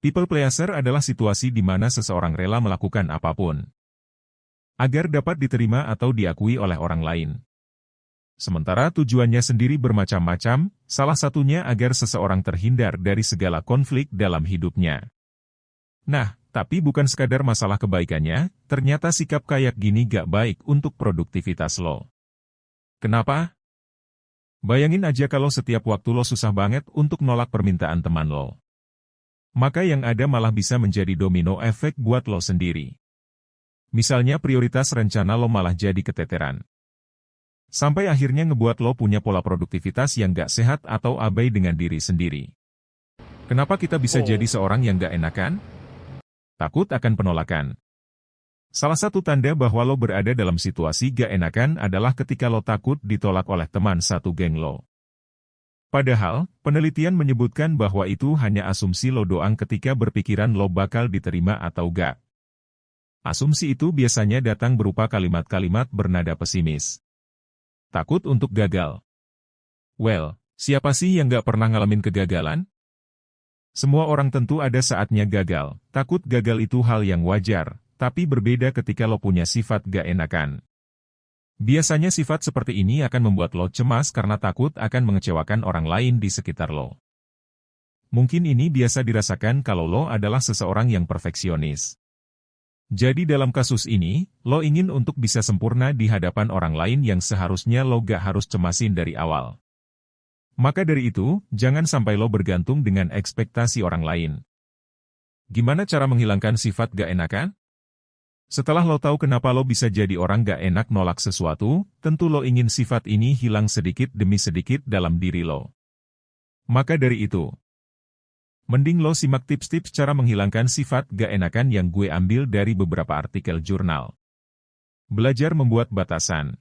People pleaser adalah situasi di mana seseorang rela melakukan apapun agar dapat diterima atau diakui oleh orang lain. Sementara tujuannya sendiri bermacam-macam, salah satunya agar seseorang terhindar dari segala konflik dalam hidupnya. Nah, tapi bukan sekadar masalah kebaikannya, ternyata sikap kayak gini gak baik untuk produktivitas lo. Kenapa? Bayangin aja kalau setiap waktu lo susah banget untuk nolak permintaan teman lo. Maka yang ada malah bisa menjadi domino efek buat lo sendiri. Misalnya prioritas rencana lo malah jadi keteteran. Sampai akhirnya ngebuat lo punya pola produktivitas yang gak sehat atau abai dengan diri sendiri. Kenapa kita bisa jadi seorang yang gak enakan? Takut akan penolakan. Salah satu tanda bahwa lo berada dalam situasi gak enakan adalah ketika lo takut ditolak oleh teman satu geng lo. Padahal, penelitian menyebutkan bahwa itu hanya asumsi lo doang ketika berpikiran lo bakal diterima atau gak. Asumsi itu biasanya datang berupa kalimat-kalimat bernada pesimis. Takut untuk gagal. Well, siapa sih yang gak pernah ngalamin kegagalan? Semua orang tentu ada saatnya gagal. Takut gagal itu hal yang wajar, tapi berbeda ketika lo punya sifat gak enakan. Biasanya sifat seperti ini akan membuat lo cemas karena takut akan mengecewakan orang lain di sekitar lo. Mungkin ini biasa dirasakan kalau lo adalah seseorang yang perfeksionis. Jadi dalam kasus ini, lo ingin untuk bisa sempurna di hadapan orang lain yang seharusnya lo gak harus cemasin dari awal. Maka dari itu, jangan sampai lo bergantung dengan ekspektasi orang lain. Gimana cara menghilangkan sifat gak enakan? Setelah lo tahu kenapa lo bisa jadi orang gak enak nolak sesuatu, tentu lo ingin sifat ini hilang sedikit demi sedikit dalam diri lo. Maka dari itu, mending lo simak tips-tips cara menghilangkan sifat gak enakan yang gue ambil dari beberapa artikel jurnal. Belajar membuat batasan.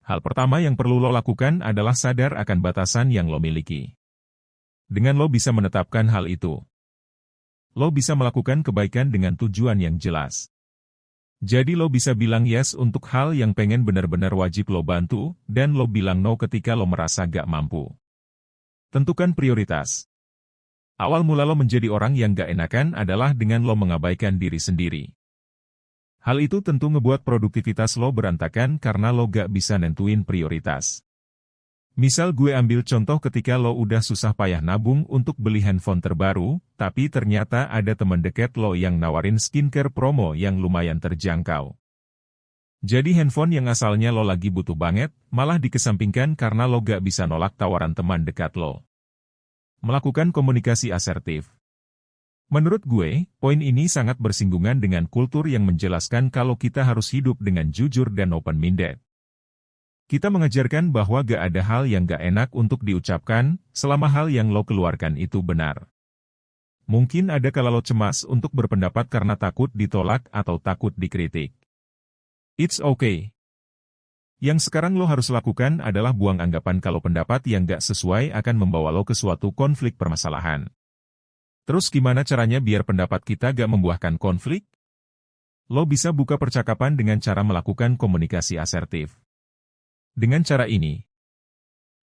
Hal pertama yang perlu lo lakukan adalah sadar akan batasan yang lo miliki. Dengan lo bisa menetapkan hal itu, lo bisa melakukan kebaikan dengan tujuan yang jelas. Jadi lo bisa bilang yes untuk hal yang pengen benar-benar wajib lo bantu, dan lo bilang no ketika lo merasa gak mampu. Tentukan prioritas. Awal mula lo menjadi orang yang gak enakan adalah dengan lo mengabaikan diri sendiri. Hal itu tentu ngebuat produktivitas lo berantakan karena lo gak bisa nentuin prioritas. Misal gue ambil contoh ketika lo udah susah payah nabung untuk beli handphone terbaru, tapi ternyata ada teman dekat lo yang nawarin skincare promo yang lumayan terjangkau. Jadi handphone yang asalnya lo lagi butuh banget, malah dikesampingkan karena lo gak bisa nolak tawaran teman dekat lo. Melakukan komunikasi asertif. Menurut gue, poin ini sangat bersinggungan dengan kultur yang menjelaskan kalau kita harus hidup dengan jujur dan open-minded. Kita mengajarkan bahwa gak ada hal yang gak enak untuk diucapkan, selama hal yang lo keluarkan itu benar. Mungkin ada kala lo cemas untuk berpendapat karena takut ditolak atau takut dikritik. It's okay. Yang sekarang lo harus lakukan adalah buang anggapan kalau pendapat yang gak sesuai akan membawa lo ke suatu konflik permasalahan. Terus gimana caranya biar pendapat kita gak membuahkan konflik? Lo bisa buka percakapan dengan cara melakukan komunikasi asertif. Dengan cara ini,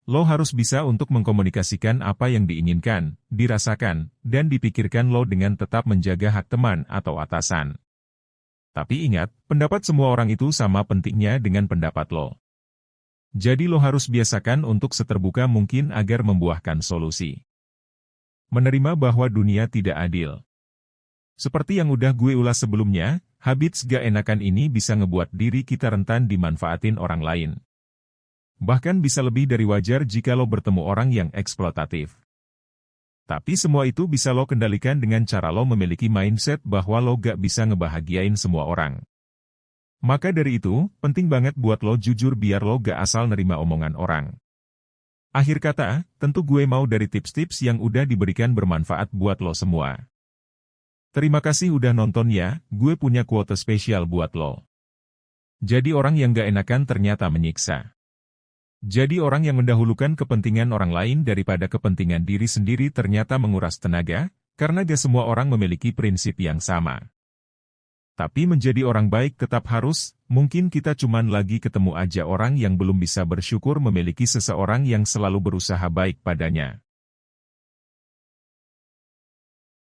lo harus bisa untuk mengkomunikasikan apa yang diinginkan, dirasakan, dan dipikirkan lo dengan tetap menjaga hak teman atau atasan. Tapi ingat, pendapat semua orang itu sama pentingnya dengan pendapat lo. Jadi lo harus biasakan untuk seterbuka mungkin agar membuahkan solusi. Menerima bahwa dunia tidak adil. Seperti yang udah gue ulas sebelumnya, habits gak enakan ini bisa ngebuat diri kita rentan dimanfaatin orang lain. Bahkan bisa lebih dari wajar jika lo bertemu orang yang eksploitatif. Tapi semua itu bisa lo kendalikan dengan cara lo memiliki mindset bahwa lo gak bisa ngebahagiain semua orang. Maka dari itu, penting banget buat lo jujur biar lo gak asal nerima omongan orang. Akhir kata, tentu gue mau dari tips-tips yang udah diberikan bermanfaat buat lo semua. Terima kasih udah nonton ya, gue punya quote spesial buat lo. Jadi orang yang gak enakan ternyata menyiksa. Jadi orang yang mendahulukan kepentingan orang lain daripada kepentingan diri sendiri ternyata menguras tenaga, karena gak semua orang memiliki prinsip yang sama. Tapi menjadi orang baik tetap harus, mungkin kita cuman lagi ketemu aja orang yang belum bisa bersyukur memiliki seseorang yang selalu berusaha baik padanya.